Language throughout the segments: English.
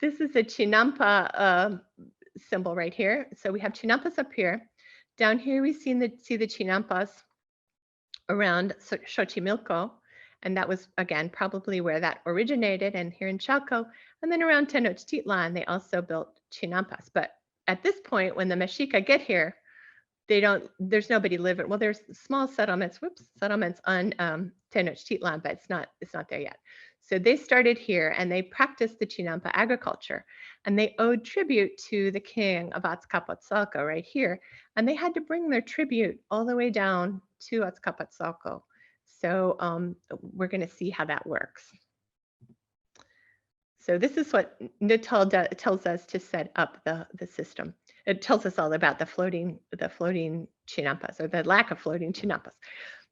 This is a Chinampa symbol right here. So we have Chinampas up here. Down here we see the Chinampas around Xochimilco, and that was again probably where that originated, and here in Chalco, and then around Tenochtitlan they also built Chinampas. But at this point, when the Mexica get here, there's nobody living. Well, there's small settlements on Tenochtitlan, but it's not there yet. So they started here and they practiced the Chinampa agriculture, and they owed tribute to the king of Azcapotzalco right here, and they had to bring their tribute all the way down to Azcapotzalco. So we're going to see how that works. So this is what Nicolle tells us to set up the system. It tells us all about the floating Chinampas, or the lack of floating Chinampas.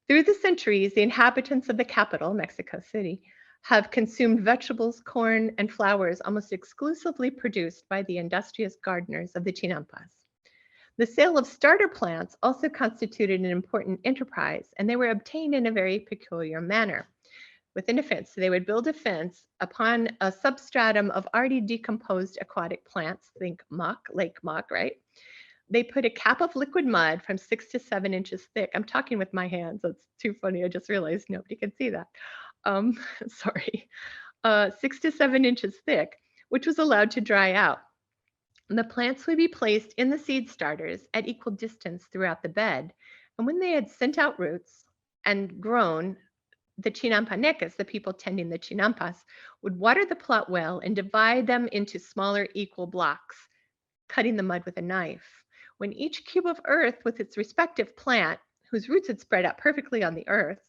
Through the centuries, the inhabitants of the capital, Mexico City, have consumed vegetables, corn, and flowers almost exclusively produced by the industrious gardeners of the Chinampas. The sale of starter plants also constituted an important enterprise, and they were obtained in a very peculiar manner. Within a fence, so they would build a fence upon a substratum of already decomposed aquatic plants, think mock, lake mock, right? They put a cap of liquid mud from 6 to 7 inches thick. I'm talking with my hands. That's too funny. I just realized nobody can see that. Sorry. 6 to 7 inches thick, which was allowed to dry out. The plants would be placed in the seed starters at equal distance throughout the bed. And when they had sent out roots and grown, the Chinampanecas, the people tending the Chinampas, would water the plot well and divide them into smaller equal blocks, cutting the mud with a knife. When each cube of earth with its respective plant, whose roots had spread out perfectly on the earth,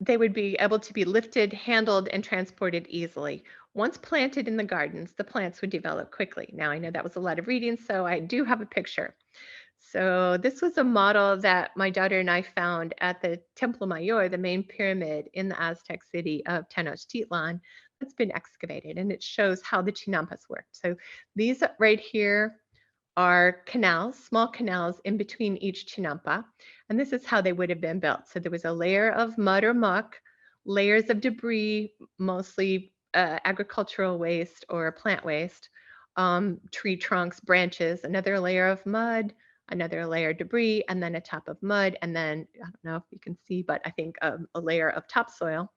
they would be able to be lifted, handled, and transported easily. Once planted in the gardens, the plants would develop quickly. Now, I know that was a lot of reading, so I do have a picture. So this was a model that my daughter and I found at the Templo Mayor, the main pyramid in the Aztec city of Tenochtitlan, that's been excavated, and it shows how the Chinampas worked. So these right here are canals, small canals in between each Chinampa, and this is how they would have been built. So there was a layer of mud or muck, layers of debris, mostly agricultural waste or plant waste, tree trunks, branches, another layer of mud, another layer of debris, and then a top of mud, and then, I don't know if you can see, but I think a layer of topsoil.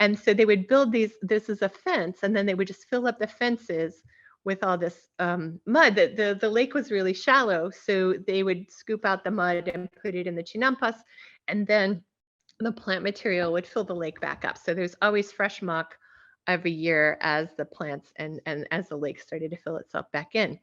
And so they would build this is a fence, and then they would just fill up the fences with all this mud. The lake was really shallow, so they would scoop out the mud and put it in the Chinampas, and then the plant material would fill the lake back up. So there's always fresh muck every year as the plants and as the lake started to fill itself back in.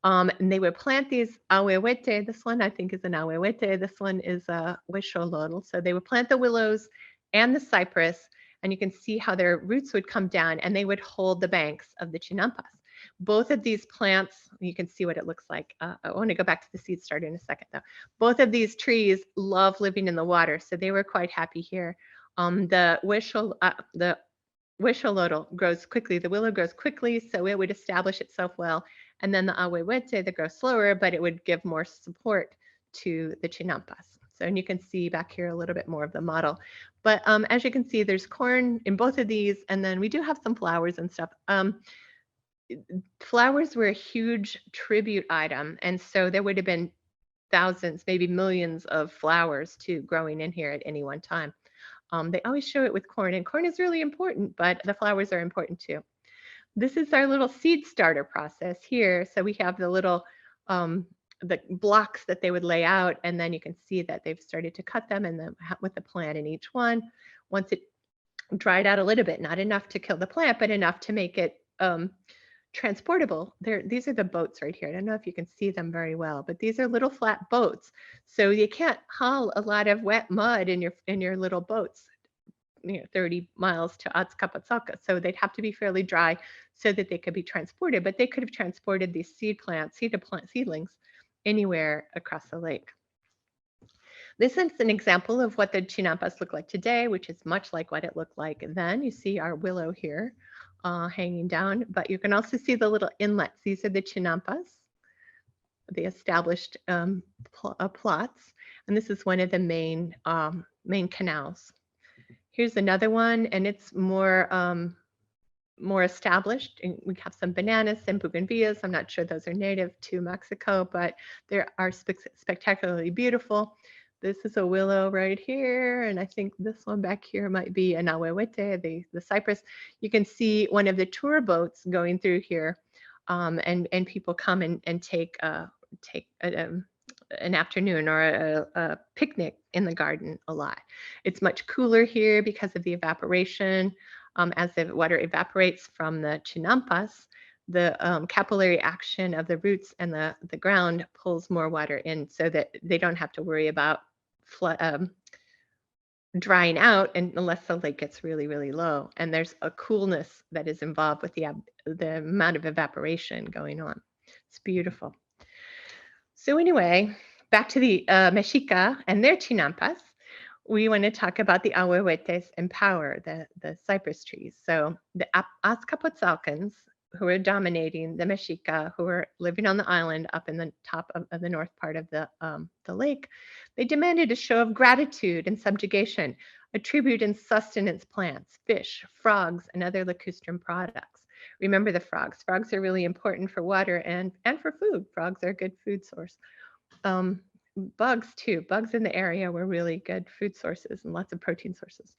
And they would plant these ahuehuete. This one I think is an ahuehuete. This one is a huixolotl. So they would plant the willows and the cypress, and you can see how their roots would come down and they would hold the banks of the Chinampas. Both of these plants, you can see what it looks like. I want to go back to the seed starter in a second though. Both of these trees love living in the water, so they were quite happy here. The huixolotl grows quickly. The willow grows quickly, so it would establish itself well. And then the ahuehuete, that grows slower, but it would give more support to the Chinampas. So, and you can see back here a little bit more of the model. But as you can see, there's corn in both of these, and then we do have some flowers and stuff. Flowers were a huge tribute item, and so there would have been thousands, maybe millions of flowers too growing in here at any one time. They always show it with corn, and corn is really important, but the flowers are important too. This is our little seed starter process here. So we have the little the blocks that they would lay out, and then you can see that they've started to cut them, and then with the plant in each one. Once it dried out a little bit, not enough to kill the plant, but enough to make it transportable. These are the boats right here. I don't know if you can see them very well, but these are little flat boats. So you can't haul a lot of wet mud in your little boats, 30 miles to Azcapotzalco. So they'd have to be fairly dry so that they could be transported, but they could have transported these seedlings anywhere across the lake. This is an example of what the Chinampas look like today, which is much like what it looked like then. You see our willow here hanging down, but you can also see the little inlets. These are the Chinampas, the established plots, and this is one of the main canals Here's another one, and it's more established. And we have some bananas and bougainvilleas. I'm not sure those are native to Mexico, but they are spectacularly beautiful. This is a willow right here, and I think this one back here might be an ahuehuete, the cypress. You can see one of the tour boats going through here, and people come and take an afternoon or a picnic in the garden a lot. It's much cooler here because of the evaporation. As the water evaporates from the chinampas, the capillary action of the roots and the ground pulls more water in so that they don't have to worry about drying out unless the lake gets really, really low. And there's a coolness that is involved with the amount of evaporation going on. It's beautiful. So anyway, back to the Mexica and their chinampas. We want to talk about the ahuehuetes and power, the cypress trees. So the Azcapotzalcans, who are dominating the Mexica, who are living on the island up in the top of the north part of the lake, they demanded a show of gratitude and subjugation, a tribute in sustenance plants, fish, frogs, and other lacustrine products. Remember the frogs. Frogs are really important for water and for food. Frogs are a good food source. Bugs too. Bugs in the area were really good food sources and lots of protein sources.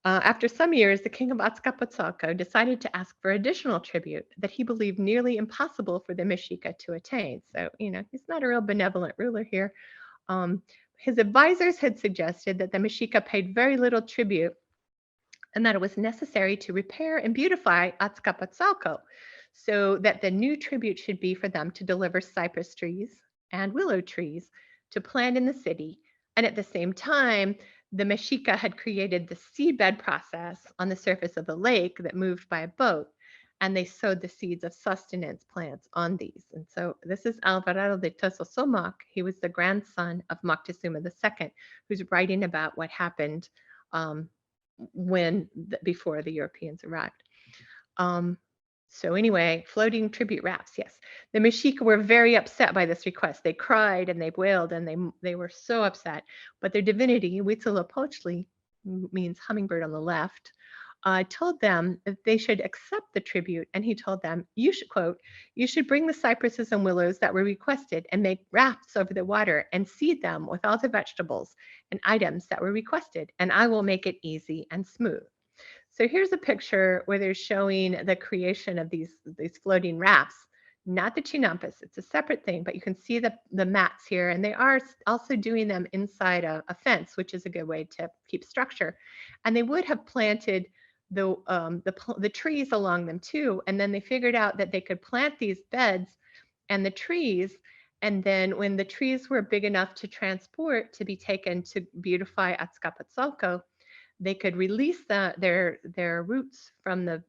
After some years, the king of Azcapotzalco decided to ask for additional tribute that he believed nearly impossible for the Mexica to attain. So, he's not a real benevolent ruler here. His advisors had suggested that the Mexica paid very little tribute and that it was necessary to repair and beautify Azcapotzalco so that the new tribute should be for them to deliver cypress trees and willow trees to plant in the city. And at the same time, the Mexica had created the seedbed process on the surface of the lake that moved by a boat, and they sowed the seeds of sustenance plants on these. And so this is Alvarado de Tososomoc. He was the grandson of Moctezuma II, who's writing about what happened before the Europeans arrived. So anyway, floating tribute rafts, yes. The Mexica were very upset by this request. They cried and they wailed and they were so upset. But their divinity, Huitzilopochtli, means hummingbird on the left, told them that they should accept the tribute. And he told them, you should, quote, you should bring the cypresses and willows that were requested and make rafts over the water and seed them with all the vegetables and items that were requested, and I will make it easy and smooth. So here's a picture where they're showing the creation of these floating rafts, not the chinampas. It's a separate thing, but you can see the mats here, and they are also doing them inside a fence, which is a good way to keep structure. And they would have planted the trees along them too, and then they figured out that they could plant these beds and the trees, and then when the trees were big enough to transport to be taken to beautify Azcapotzalco, they could release their roots from the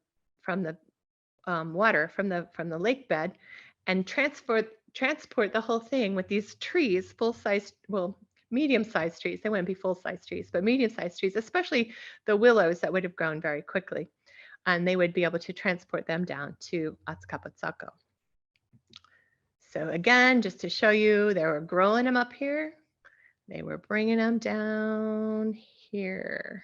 water from the lake bed and transport the whole thing with these trees, medium-sized trees. They wouldn't be full-size trees, but medium-sized trees, especially the willows that would have grown very quickly, and they would be able to transport them down to Azcapotzalco. So again, just to show you, they were growing them up here. They were bringing them down here.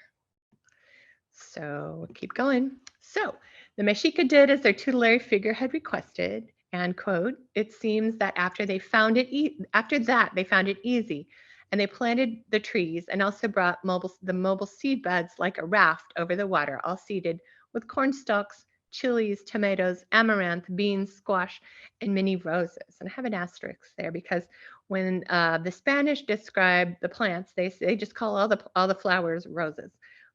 So we'll keep going. So the Mexica did as their tutelary figure had requested, and quote, it seems that after that they found it easy, and they planted the trees and also brought the mobile seed beds like a raft over the water, all seeded with corn stalks, chilies, tomatoes, amaranth, beans, squash, and many roses. And I have an asterisk there because when the Spanish describe the plants, they just call all the flowers roses.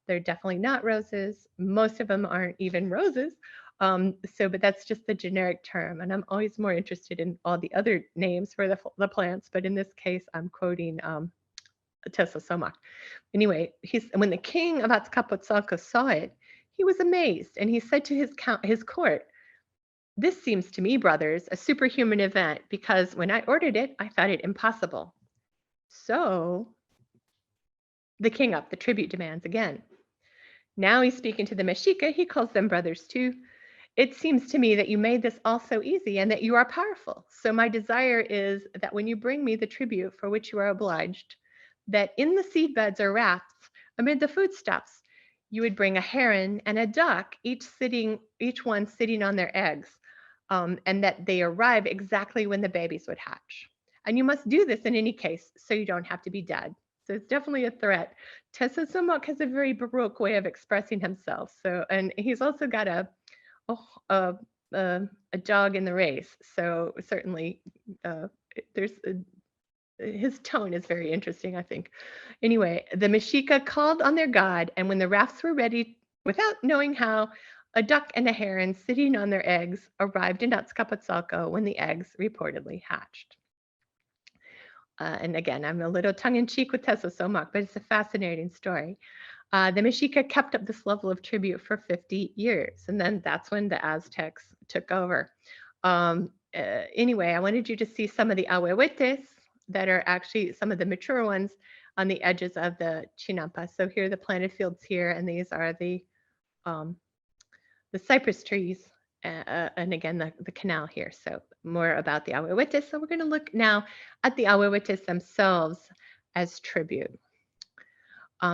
They're definitely not roses. Most of them aren't even roses. But that's just the generic term. And I'm always more interested in all the other names for the plants. But in this case, I'm quoting Tososomoc. Anyway, when the king of Azcapotzalco saw it, he was amazed. And he said to his court, this seems to me, brothers, a superhuman event, because when I ordered it, I thought it impossible. So the king upped the tribute demands again. Now he's speaking to the Mexica. He calls them brothers too. It seems to me that you made this all so easy and that you are powerful. So my desire is that when you bring me the tribute for which you are obliged, that in the seed beds or rafts, amid the foodstuffs, you would bring a heron and a duck, each one sitting on their eggs, and that they arrive exactly when the babies would hatch. And you must do this in any case, so you don't have to be dead. So it's definitely a threat. Tesosomoc has a very Baroque way of expressing himself. So, and he's also got a a, a dog in the race. So certainly, there's his tone is very interesting, I think. Anyway, the Mexica called on their god, and when the rafts were ready, without knowing how, a duck and a heron sitting on their eggs arrived in Azcapotzalco when the eggs reportedly hatched. And again, I'm a little tongue-in-cheek with Tesosomoc, but it's a fascinating story. The Mexica kept up this level of tribute for 50 years, and then that's when the Aztecs took over. Anyway, I wanted you to see some of the ahuehuetes that are actually some of the mature ones on the edges of the Chinampa. So here are the planted fields here, and these are the cypress trees, and again, the canal here. So more about the ahuehuetes. So we're going to look now at the ahuehuetes themselves as tribute.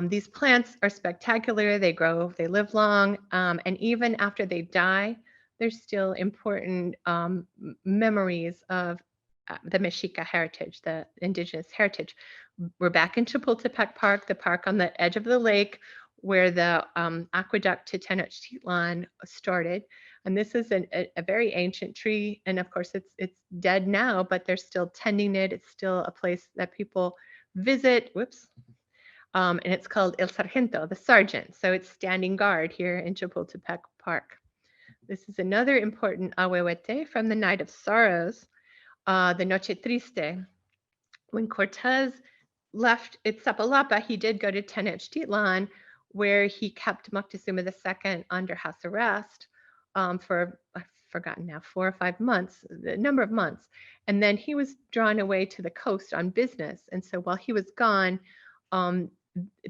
These plants are spectacular. They grow, they live long, and even after they die, there's still important memories of the Mexica heritage, the indigenous heritage. We're back in Chapultepec Park, the park on the edge of the lake where the aqueduct to Tenochtitlan started. And this is a very ancient tree. And of course, it's dead now, but they're still tending it. It's still a place that people visit. Whoops. And it's called El Sargento, the Sergeant. So it's standing guard here in Chapultepec Park. This is another important ahuehuete from the Night of Sorrows, the Noche Triste. When Cortez left Iztapalapa, he did go to Tenochtitlan, where he kept Moctezuma II under house arrest for, I've forgotten now, 4 or 5 months, the number of months. And then he was drawn away to the coast on business. And so while he was gone,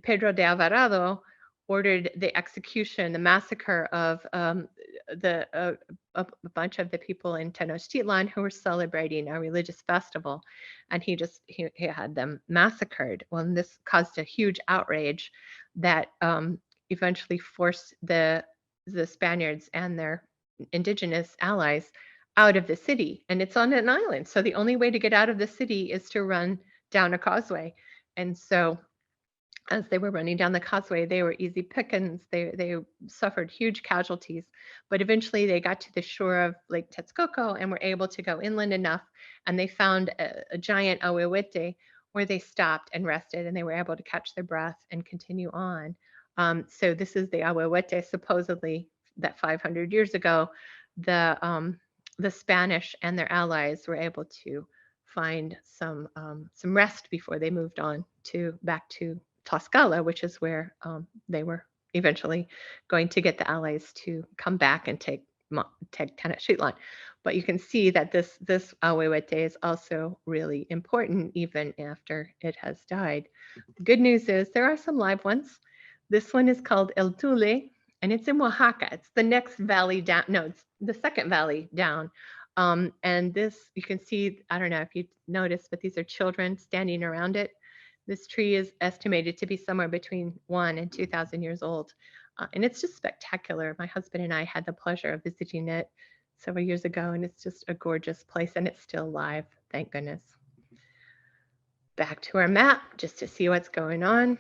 Pedro de Alvarado ordered the execution, the massacre of a bunch of the people in Tenochtitlan who were celebrating a religious festival, and he had them massacred. Well, and this caused a huge outrage that eventually forced the Spaniards and their indigenous allies out of the city, and it's on an island. So the only way to get out of the city is to run down a causeway. And so as they were running down the causeway, they were easy pickings. They suffered huge casualties, but eventually they got to the shore of Lake Texcoco and were able to go inland enough, and they found a giant ahuehuete where they stopped and rested, and they were able to catch their breath and continue on. So this is the ahuehuete, supposedly that 500 years ago, the Spanish and their allies were able to find some rest before they moved on back to Tlaxcala, which is where they were eventually going to get the allies to come back and take Tenochtitlan. But you can see that this ahuehuete is also really important even after it has died. The good news is there are some live ones. This one is called El Tule, and it's in Oaxaca. It's the next valley down. No, it's the second valley down. And this, you can see, I don't know if you noticed, but these are children standing around it. This tree is estimated to be somewhere between 1,000 and 2,000 years old. And it's just spectacular. My husband and I had the pleasure of visiting it several years ago, and it's just a gorgeous place, and it's still live, thank goodness. Back to our map, just to see what's going on.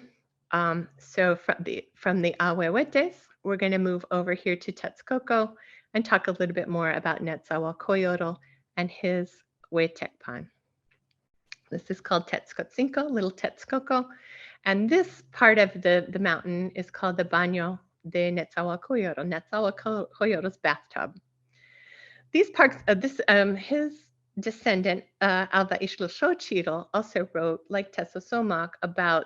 So from the ahuehuetes, we're going to move over here to Texcoco and talk a little bit more about Netzahualcoyotl and his Hueytecpan. This is called Texcotzinco, Little Texcoco. And this part of the mountain is called the Baño de Netzahualcoyotl, Netzahualcoyotl's bathtub. These parks, his descendant, Alva Ixtlilxochitl, also wrote, like Tesosomoc, about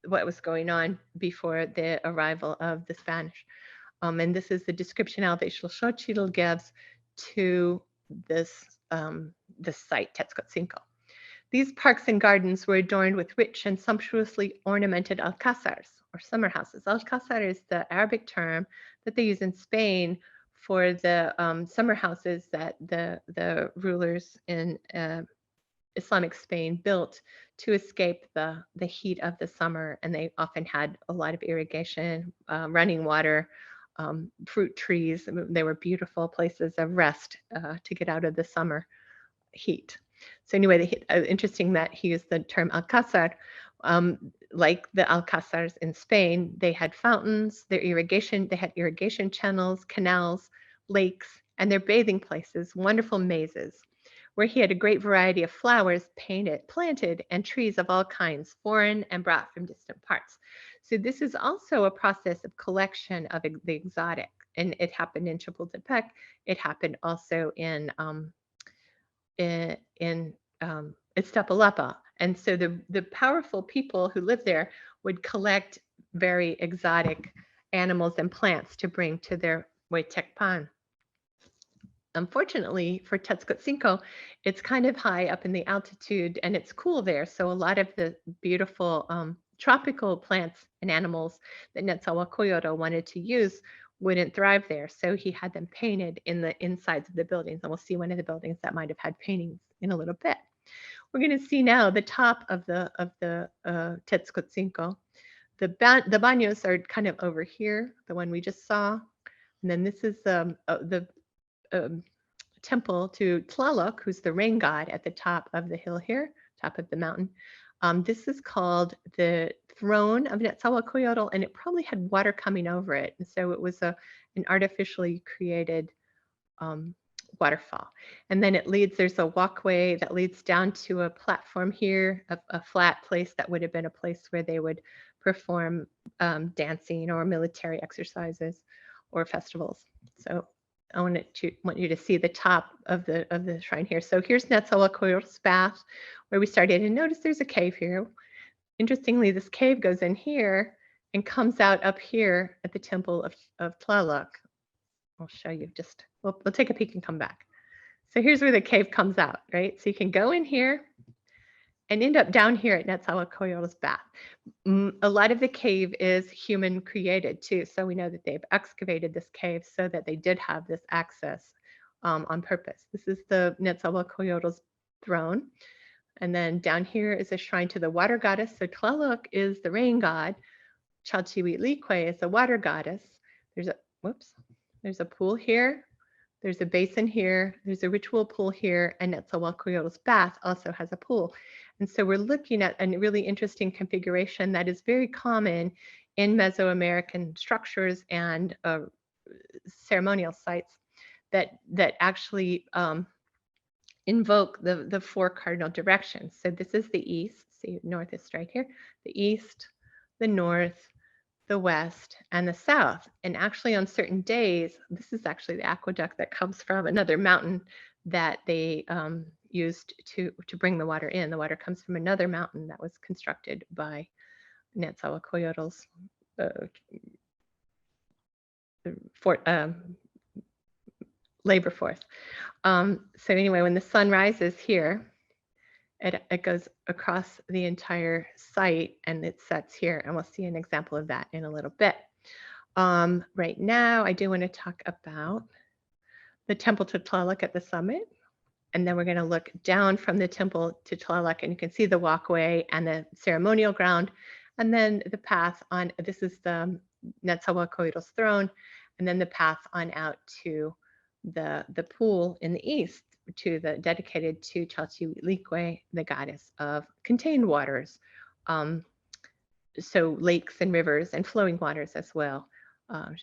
what was going on before the arrival of the Spanish. And this is the description Alva Ixtlilxochitl gives to this site, Texcotzinco. These parks and gardens were adorned with rich and sumptuously ornamented alcázars, or summer houses. Alcázar is the Arabic term that they use in Spain for the summer houses that the rulers in Islamic Spain built to escape the heat of the summer, and they often had a lot of irrigation, running water, fruit trees. They were beautiful places of rest to get out of the summer heat. So anyway, interesting that he used the term alcázar. Like the alcázars in Spain, they had fountains, they had irrigation channels, canals, lakes, and their bathing places, wonderful mazes, where he had a great variety of flowers planted, and trees of all kinds, foreign and brought from distant parts. So this is also a process of collection of the exotic, and it happened in Chapultepec. It happened also in Iztapalapa. And so the powerful people who lived there would collect very exotic animals and plants to bring to their Hueytecpan. Unfortunately for Tezcatzinco, it's kind of high up in the altitude and it's cool there. So a lot of the beautiful tropical plants and animals that Netzahualcoyotl wanted to use wouldn't thrive there. So he had them painted in the insides of the buildings. And we'll see one of the buildings that might have had paintings in a little bit. We're going to see now the top of the Tezcatzinco. The baños are kind of over here, the one we just saw. And then this is the temple to Tlaloc, who's the rain god at the top of the hill here, top of the mountain. This is called the throne of Netzahualcoyotl, and it probably had water coming over it. And so it was an artificially created waterfall. And then there's a walkway that leads down to a platform here, a flat place that would have been a place where they would perform dancing or military exercises or festivals. So I want you to see the top of the shrine here. So here's Netzahualcoyotl's bath, where we started, and notice there's a cave here. Interestingly, this cave goes in here and comes out up here at the temple of Tlaloc. I'll show you just, we'll take a peek and come back. So here's where the cave comes out, right? So you can go in here and end up down here at Netzahualcoyotl's bath. A lot of the cave is human created too. So we know that they've excavated this cave so that they did have this access on purpose. This is the Netzahualcoyotl's throne. And then down here is a shrine to the water goddess. So Tlaloc is the rain god. Chalchihuitlicue is the water goddess. There's a pool here. There's a basin here. There's a ritual pool here. And Netzahualcoyotl's bath also has a pool. And so we're looking at a really interesting configuration that is very common in Mesoamerican structures and ceremonial sites that actually invoke the four cardinal directions. So this is the east. See, north is right here. The east, the north, the west, and the south. And actually on certain days, this is actually the aqueduct that comes from another mountain that they used to bring the water in. The water comes from another mountain that was constructed by Netzahualcoyotl's labor force. So anyway, when the sun rises here, it goes across the entire site and it sets here, and we'll see an example of that in a little bit. Right now, I do want to talk about the temple to Tlaloc at the summit, and then we're going to look down from the temple to Tlaloc, and you can see the walkway and the ceremonial ground, and then the path on. This is the Netzahualcoyotl's throne, and then the path on out to the pool in the east, dedicated to Chalchihuitlicue, the goddess of contained waters, so lakes and rivers and flowing waters as well.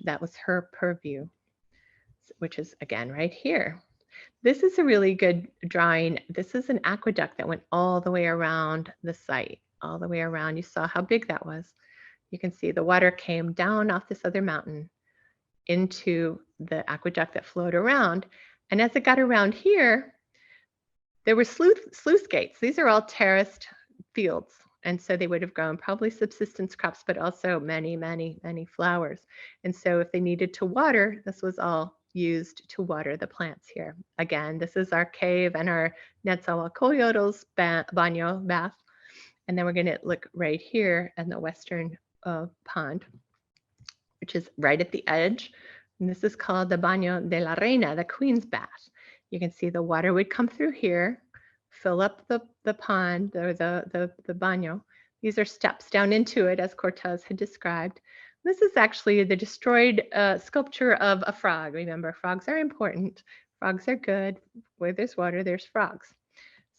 That was her purview, which is again right here. This is a really good drawing. This is an aqueduct that went all the way around the site, all the way around. You saw how big that was. You can see the water came down off this other mountain into the aqueduct that flowed around. And as it got around here, there were sluice gates. These are all terraced fields. And so they would have grown probably subsistence crops, but also many, many, many flowers. And so if they needed to water, this was all used to water the plants here. Again, this is our cave and our Netzahualcoyotl's baño, bath. And then we're going to look right here in the western pond, which is right at the edge. And this is called the Baño de la Reina, the Queen's Bath. You can see the water would come through here, fill up the pond or the baño. These are steps down into it, as Cortez had described. This is actually the destroyed sculpture of a frog. Remember, frogs are important. Frogs are good. Where there's water, there's frogs.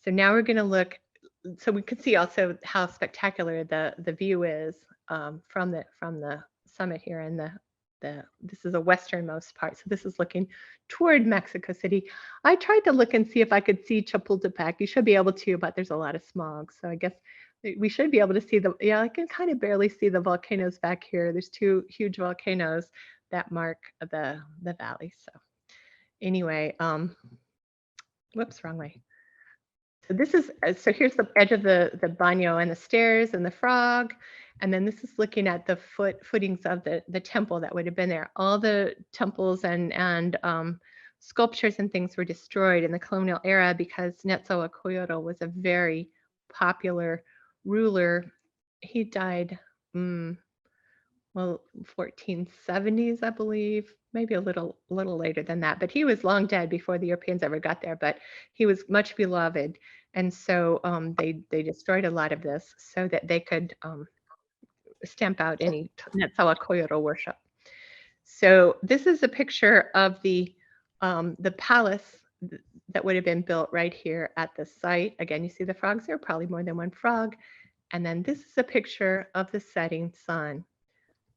So now we're going to look, so we can see also how spectacular the view is from the summit here, and this is the westernmost part. So this is looking toward Mexico City. I tried to look and see if I could see Chapultepec. You should be able to, but there's a lot of smog. So I guess we should be able to see yeah, I can kind of barely see the volcanoes back here. There's two huge volcanoes that mark the valley. So anyway, whoops, wrong way. So this is, so here's the edge of the baño and the stairs and the frog. And then this is looking at the footings of the temple that would have been there. All the temples and sculptures and things were destroyed in the colonial era because Netzahualcoyotl was a very popular ruler. He died, well, 1470s, I believe, maybe a little later than that. But he was long dead before the Europeans ever got there. But he was much beloved, and so they destroyed a lot of this so that they could stamp out any Netzahualcoyotl worship. So this is a picture of the palace that would have been built right here at the site. Again, you see the frogs there, probably more than one frog. And then this is a picture of the setting sun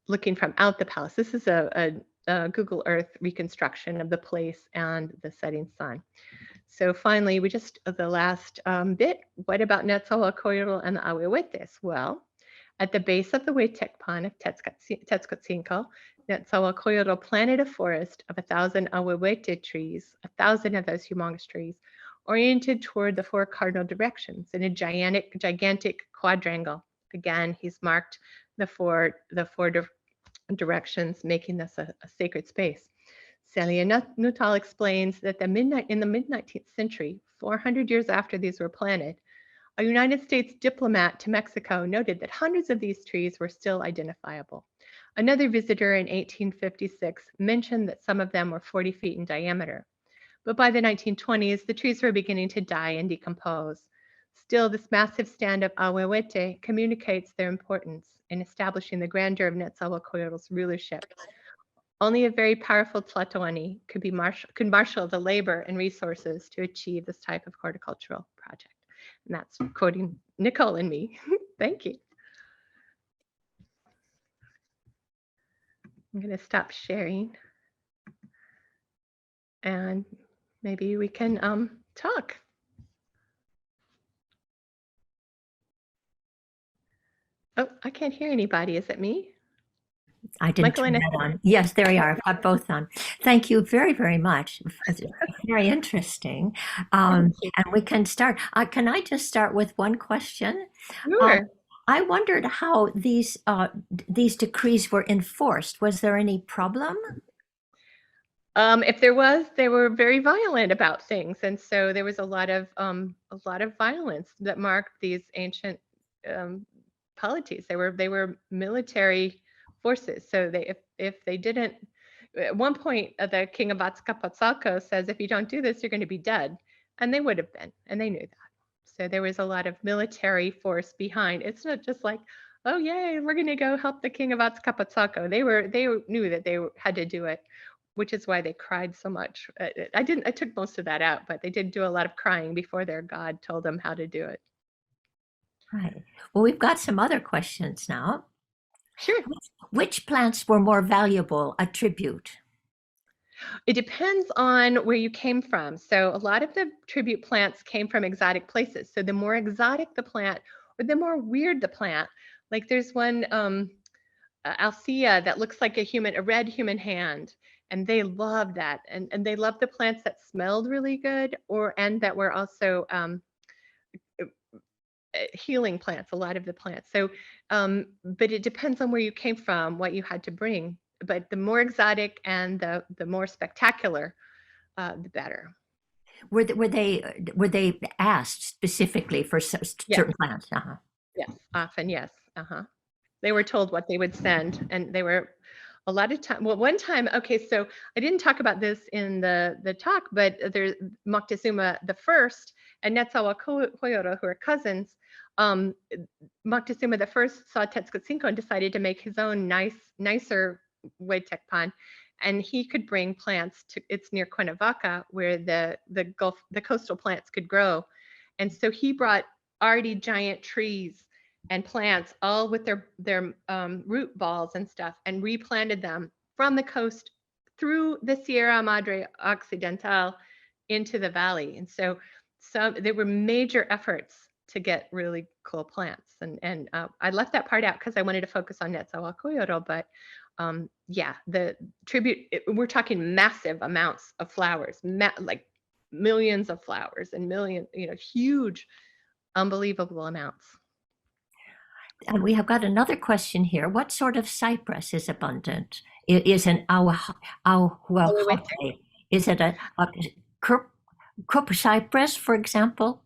looking from out the palace. This is a Google Earth reconstruction of the place and the setting sun. So finally, we just, the last bit, what about Netzahualcoyotl and the Ahuehuetes? Well, at the base of the Hueytecpan of Tetzcoatzinco, Netzahualcoyotl planted a forest of 1,000 Ahuehuete trees, 1,000 of those humongous trees, oriented toward the 4 cardinal directions in a gigantic quadrangle. Again, he's marked the four directions, making this a sacred space. Celia Nuttall explains that in the mid-19th century, 400 years after these were planted, a United States diplomat to Mexico noted that hundreds of these trees were still identifiable. Another visitor in 1856 mentioned that some of them were 40 feet in diameter. But by the 1920s, the trees were beginning to die and decompose. Still, this massive stand of Ahuehuete communicates their importance in establishing the grandeur of Netzahualcoyotl's rulership. Only a very powerful Tlatoani could marshal the labor and resources to achieve this type of horticultural project. And that's quoting Nicolle and me. Thank you. I'm going to stop sharing. And maybe we can talk. Oh, I can't hear anybody. Is it me? I didn't turn that on. Yes, there we are. I've got both on. Thank you very, very much. Very interesting. And we can start. Can I just start with one question? Sure. I wondered how these decrees were enforced. Was there any problem? If there was, they were very violent about things, and so there was a lot of violence that marked these ancient polities. They were military forces. So if they didn't, at one point, the king of Azcapotzalco says, if you don't do this, you're going to be dead. And they would have been, and they knew that. So there was a lot of military force behind. It's not just like, oh, yay, we're going to go help the king of Azcapotzalco. They knew that they had to do it, which is why they cried so much. I took most of that out, but they did do a lot of crying before their god told them how to do it. Right. Well, we've got some other questions now. Sure. Which plants were more valuable, a tribute? It depends on where you came from. So a lot of the tribute plants came from exotic places. So the more exotic the plant, or the more weird the plant, like there's one Althea that looks like a red human hand, and they love that. And they love the plants that smelled really good, and that were also healing plants, a lot of the plants. So, but it depends on where you came from, what you had to bring. But the more exotic and the more spectacular, the better. Were they asked specifically for certain plants? Yes, often, yes. They were told what they would send, and they were a lot of time. Well, one time, okay, so I didn't talk about this in the talk, but there's Moctezuma the First and Netzahualcoyotl, who are cousins. Um, Moctezuma the First saw Tetzcoatzinco and decided to make his own nicer Hueytecpan, and he could bring plants to. It's near Cuernavaca, where the coastal plants could grow, and so he brought already giant trees and plants, all with their root balls and stuff, and replanted them from the coast through the Sierra Madre Occidental into the valley. And so there were major efforts to get really cool plants. And I left that part out because I wanted to focus on Netzahualcoyotl, but yeah, the tribute, we're talking massive amounts of flowers, like millions of flowers and huge, unbelievable amounts. And we have got another question here. What sort of cypress is abundant? It is an ahuehuetepe. Is it a krupp cypress, for example?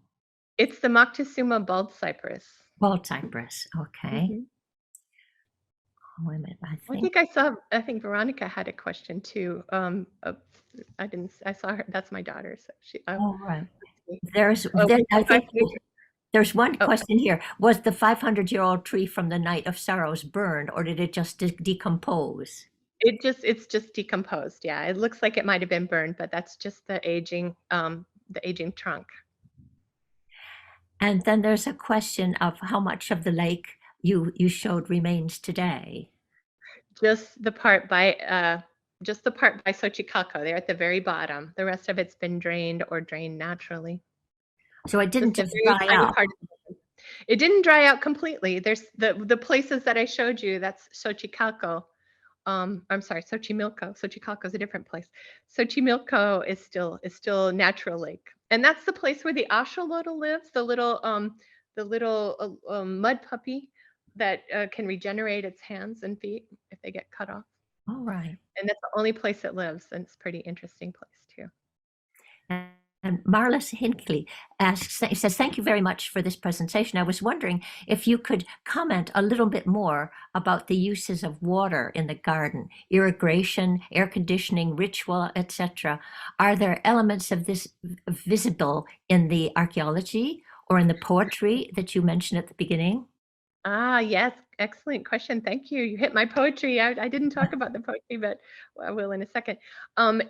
It's the Moctezuma bald cypress. Bald cypress, okay. Mm-hmm. Wait a minute, I think Veronica had a question too. I saw her. That's my daughter. So she. Oh, right. I think there's one question here. Was the 500-year-old tree from the Night of Sorrows burned, or did it just decompose? It's just decomposed. Yeah, it looks like it might have been burned, but that's just the aging trunk. And then there's a question of how much of the lake you showed remains today. Just the part by Xochicalco, there at the very bottom. The rest of it's been drained or drained naturally. So it didn't just dry out. It didn't dry out completely. There's the places that I showed you. That's Xochicalco. I'm sorry, Xochimilco. Xochicalco is a different place. Xochimilco is still natural lake, and that's the place where the axolotl lives. The little mud puppy that can regenerate its hands and feet if they get cut off. All right. And that's the only place it lives, and it's a pretty interesting place too. And Marlis Hinckley says, thank you very much for this presentation. I was wondering if you could comment a little bit more about the uses of water in the garden, irrigation, air conditioning, ritual, etc. Are there elements of this visible in the archaeology or in the poetry that you mentioned at the beginning? Yes, excellent question. Thank you. You hit my poetry. I didn't talk about the poetry, but I will in a second.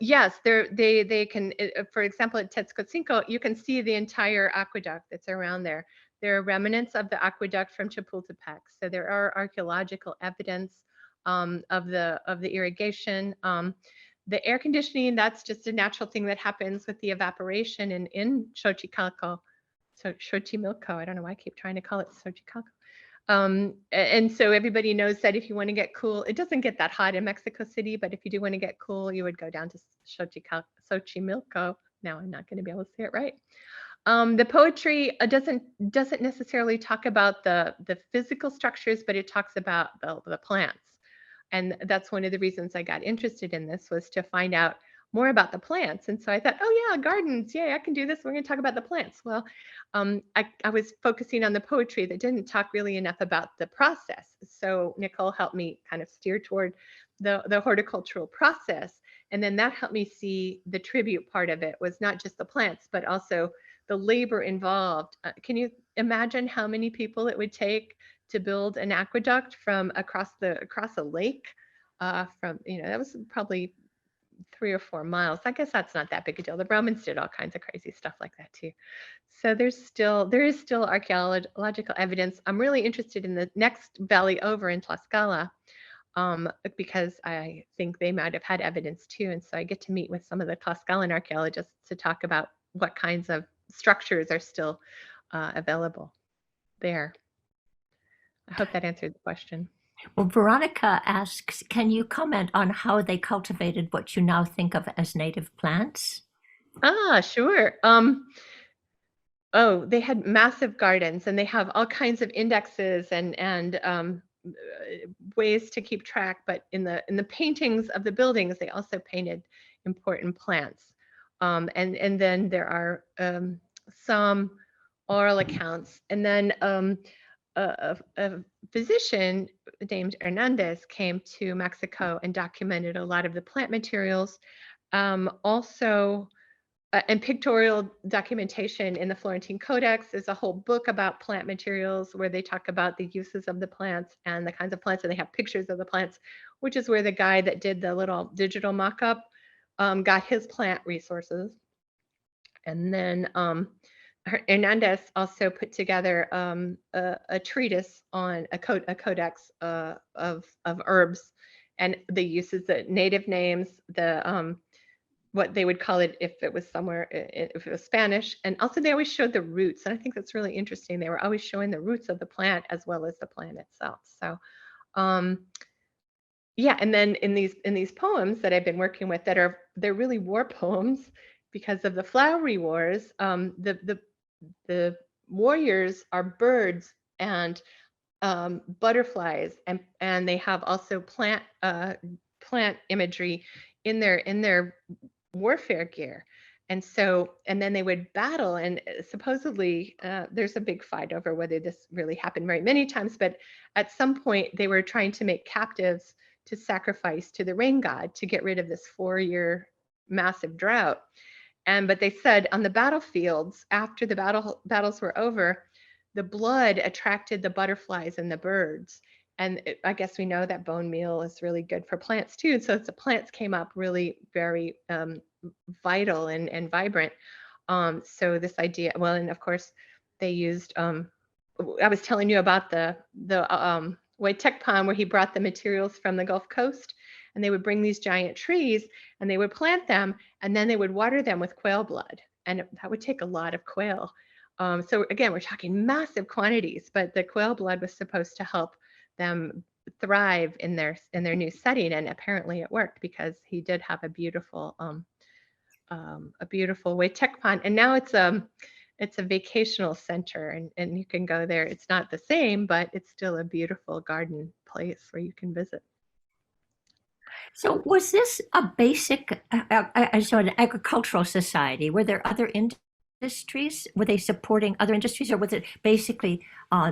Yes, they can, for example, at Tetzcoatzinco, you can see the entire aqueduct that's around there. There are remnants of the aqueduct from Chapultepec. So there are archaeological evidence of the irrigation. The air conditioning, that's just a natural thing that happens with the evaporation in Xochicalco. So Xochimilco, I don't know why I keep trying to call it Xochicalco. And so everybody knows that if you want to get cool, it doesn't get that hot in Mexico City, but if you do want to get cool, you would go down to Xochimilco. Now I'm not going to be able to say it right. The poetry doesn't necessarily talk about the physical structures, but it talks about the plants. And that's one of the reasons I got interested in this, was to find out more about the plants. And so I thought, oh yeah, gardens, yay, I can do this. We're going to talk about the plants. Well, I was focusing on the poetry that didn't talk really enough about the process. So Nicolle helped me kind of steer toward the horticultural process. And then that helped me see the tribute part of it was not just the plants, but also the labor involved. Can you imagine how many people it would take to build an aqueduct from across a lake? That was probably 3 or 4 miles. I guess that's not that big a deal. The Romans did all kinds of crazy stuff like that too. So there is still archaeological evidence. I'm really interested in the next valley over in Tlaxcala, because I think they might have had evidence too. And so I get to meet with some of the Tlaxcalan archaeologists to talk about what kinds of structures are still available there. I hope that answered the question. Well, Veronica asks, can you comment on how they cultivated what you now think of as native plants? Sure. They had massive gardens, and they have all kinds of indexes and ways to keep track. But in the paintings of the buildings, they also painted important plants. And then there are some oral accounts, and then a physician named Hernandez came to Mexico and documented a lot of the plant materials. Also, and pictorial documentation in the Florentine Codex is a whole book about plant materials where they talk about the uses of the plants and the kinds of plants, and they have pictures of the plants, which is where the guy that did the little digital mock-up got his plant resources. And then Hernandez also put together a treatise on a codex of herbs and the uses, the native names, the what they would call it if it was somewhere, if it was Spanish. And also they always showed the roots. And I think that's really interesting. They were always showing the roots of the plant as well as the plant itself. So yeah, and then in these poems that I've been working with they're really war poems because of the flowery wars. The warriors are birds and butterflies, and they have also plant imagery in their warfare gear. And then they would battle, and supposedly there's a big fight over whether this really happened very many times, but at some point they were trying to make captives to sacrifice to the rain god to get rid of this 4-year massive drought. But they said on the battlefields, after the battles were over, the blood attracted the butterflies and the birds. And I guess we know that bone meal is really good for plants too. So the plants came up really very vital and vibrant. So this idea, well, and of course they used, I was telling you about the Huaytecpan, where he brought the materials from the Gulf Coast, and they would bring these giant trees and they would plant them, and then they would water them with quail blood. And that would take a lot of quail. So again, we're talking massive quantities, but the quail blood was supposed to help them thrive in their new setting. And apparently it worked, because he did have a beautiful Huaytecpan. And now it's a vacational center, and you can go there. It's not the same, but it's still a beautiful garden place where you can visit. So was this a basic, so an agricultural society? Were there other industries? Were they supporting other industries, or was it basically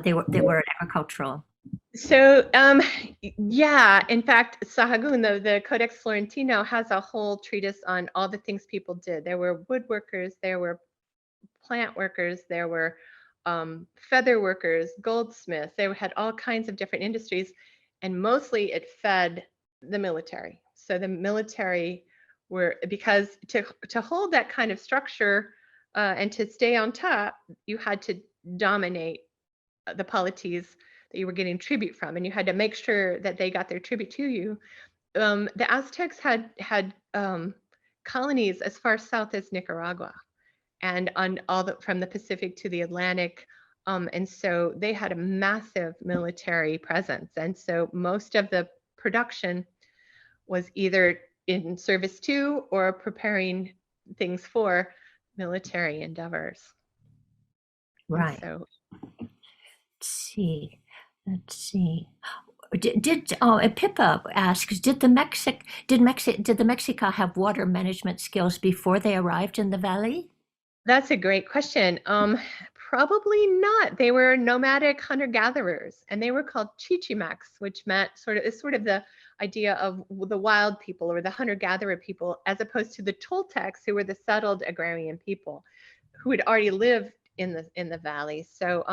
they were agricultural? So yeah, in fact, Sahagún, the Codex Florentino, has a whole treatise on all the things people did. There were woodworkers, there were plant workers, there were feather workers, goldsmiths. They had all kinds of different industries, and mostly it fed the military. So the military were, because to hold that kind of structure and to stay on top, you had to dominate the polities that you were getting tribute from, and you had to make sure that they got their tribute to you. The Aztecs had colonies as far south as Nicaragua, and on from the Pacific to the Atlantic. And so they had a massive military presence. And so most of the production was either in service to or preparing things for military endeavors. Right. So let's see. Pippa asks, did the Mexica have water management skills before they arrived in the valley? That's a great question. Probably not. They were nomadic hunter-gatherers, and they were called Chichimecs, which meant sort of the idea of the wild people or the hunter-gatherer people, as opposed to the Toltecs, who were the settled agrarian people who had already lived in the valley. So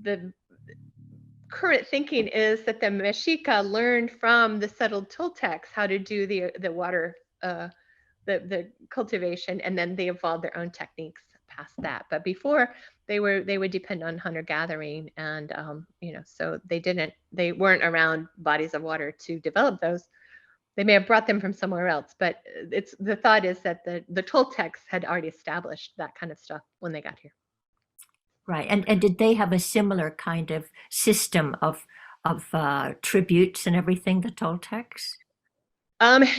the current thinking is that the Mexica learned from the settled Toltecs how to do the water the cultivation, and then they evolved their own techniques past that. But before, they would depend on hunter gathering, and so they weren't around bodies of water to develop those. They may have brought them from somewhere else, but the thought is that the Toltecs had already established that kind of stuff when they got here. Right, and did they have a similar kind of system of tributes and everything, the Toltecs?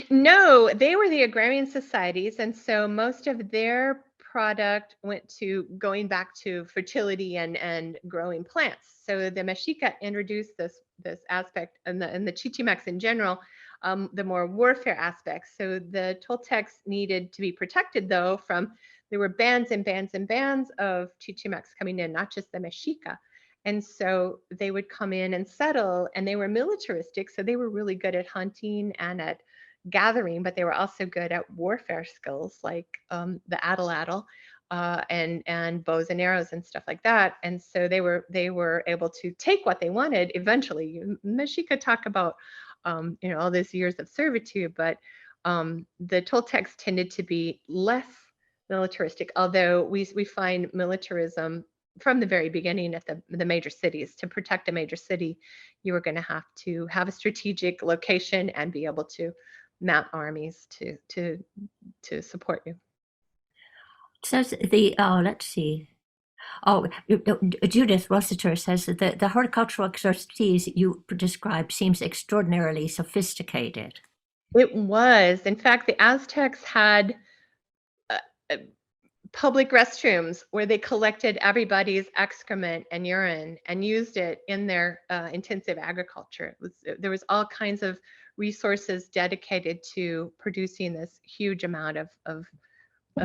No, they were the agrarian societies, and so most of their product went to going back to fertility and growing plants. So the Mexica introduced this aspect, and the Chichimecs in general the more warfare aspects. So the Toltecs needed to be protected, though, from there were bands and bands and bands of Chichimecs coming in, not just the Mexica. And so they would come in and settle, and they were militaristic. So they were really good at hunting and at gathering, but they were also good at warfare skills like the atlatl and bows and arrows and stuff like that. And so they were able to take what they wanted eventually. Mexica talk about all these years of servitude, but the Toltecs tended to be less militaristic, although we find militarism from the very beginning at the major cities. To protect a major city, you were going to have a strategic location and be able to mount armies to support you. Says let's see. Oh, Judith Rossiter says that the horticultural expertise you described seems extraordinarily sophisticated. It was. In fact, the Aztecs had public restrooms where they collected everybody's excrement and urine and used it in their intensive agriculture. There was all kinds of resources dedicated to producing this huge amount of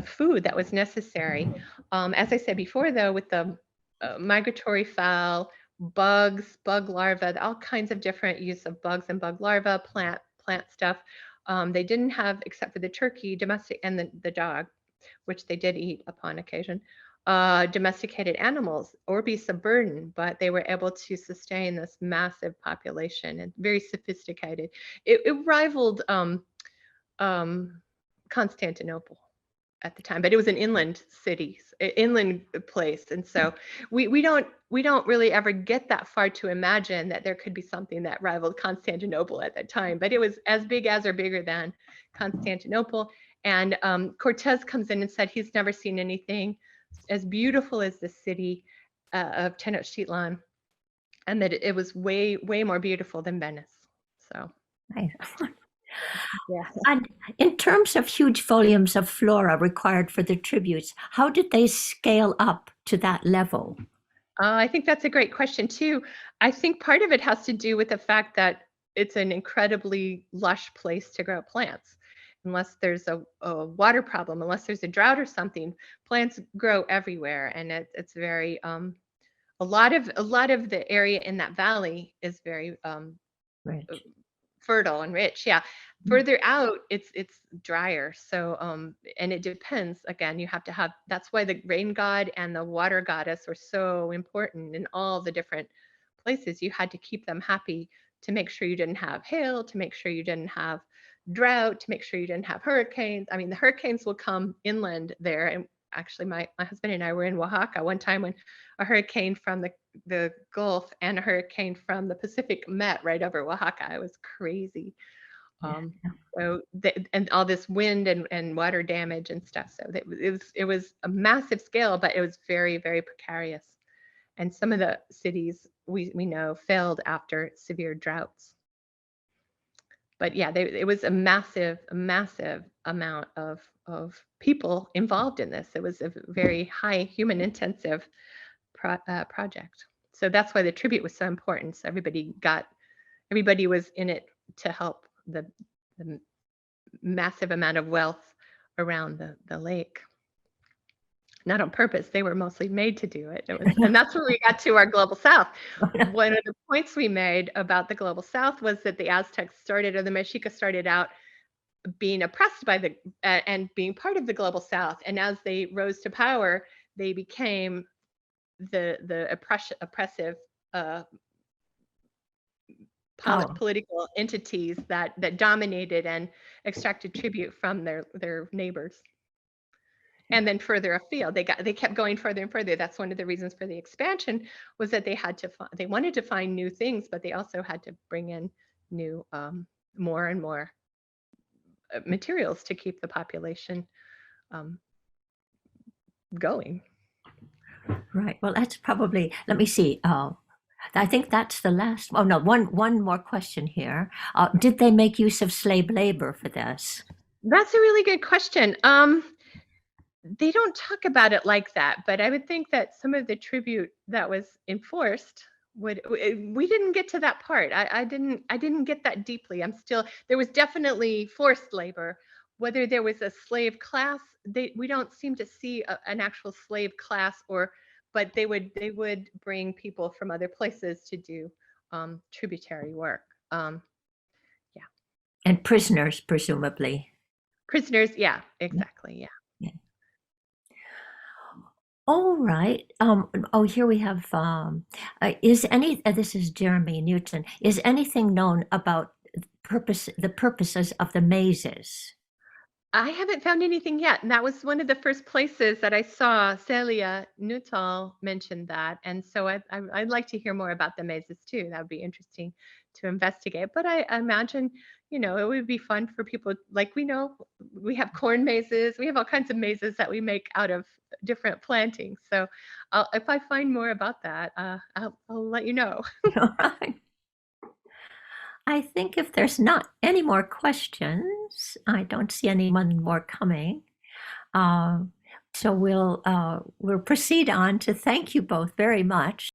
food that was necessary. As I said before, though, with the migratory fowl, bugs, bug larvae, all kinds of different use of bugs and bug larvae, plant stuff. They didn't have, except for the turkey, domestic, and the dog, which they did eat upon occasion, domesticated animals or beasts of burden, but they were able to sustain this massive population and very sophisticated. It rivaled Constantinople at the time, but it was an inland place, and so we don't really ever get that far to imagine that there could be something that rivaled Constantinople at that time, but it was as big as or bigger than Constantinople. And Cortez comes in and said he's never seen anything as beautiful as the city of Tenochtitlan, and that it was way more beautiful than Venice. So nice. Yeah. And in terms of huge volumes of flora required for the tributes, how did they scale up to that level? I think that's a great question too. I think part of it has to do with the fact that it's an incredibly lush place to grow plants. Unless there's a water problem, unless there's a drought or something, plants grow everywhere, and it's very a lot of the area in that valley is very Right. fertile and rich. Yeah. Further out, it's drier. So and it depends. Again, you have to have, that's why the rain god and the water goddess were so important in all the different places. You had to keep them happy to make sure you didn't have hail, to make sure you didn't have drought, to make sure you didn't have hurricanes. I mean, the hurricanes will come inland there. And actually my husband and I were in Oaxaca one time when a hurricane from the Gulf and a hurricane from the Pacific met right over Oaxaca. It was crazy. So and all this wind and water damage and stuff. So it was a massive scale, but it was very precarious. And some of the cities we know failed after severe droughts. But yeah, it was a massive amount of people involved in this. It was a very high human intensive project. So that's why the tribute was so important. So everybody was in it to help the massive amount of wealth around the lake. Not on purpose, they were mostly made to do it. And that's where we got to our global south. One of the points we made about the global south was that the Aztecs or the Mexica started out being oppressed by and being part of the global south. And as they rose to power, they became the oppressive political entities that dominated and extracted tribute from their neighbors. And then further afield, they kept going further and further. That's one of the reasons for the expansion, was that they wanted to find new things, but they also had to bring in new more and more materials to keep the population going. Right. Well, that's probably, let me see. I think that's the last. Oh no, one more question here. Did they make use of slave labor for this? That's a really good question. They don't talk about it like that, but I would think that some of the tribute that was enforced we didn't get to that part. I didn't get that deeply. There was definitely forced labor. Whether there was a slave class, we don't seem to see an actual slave class, but they would bring people from other places to do tributary work. Yeah. And prisoners, presumably. Prisoners, yeah, exactly, yeah. Yeah. All right. Oh, here we have, this is Jeremy Newton. Is anything known about the purposes of the mazes? I haven't found anything yet, and that was one of the first places that I saw Celia Nuttall mentioned that, and so I'd like to hear more about the mazes too. That would be interesting to investigate. But I imagine, it would be fun for people, like we have corn mazes, we have all kinds of mazes that we make out of different plantings. So if I find more about that, I'll let you know. All right. I think if there's not any more questions, I don't see anyone more coming. So we'll proceed on to thank you both very much.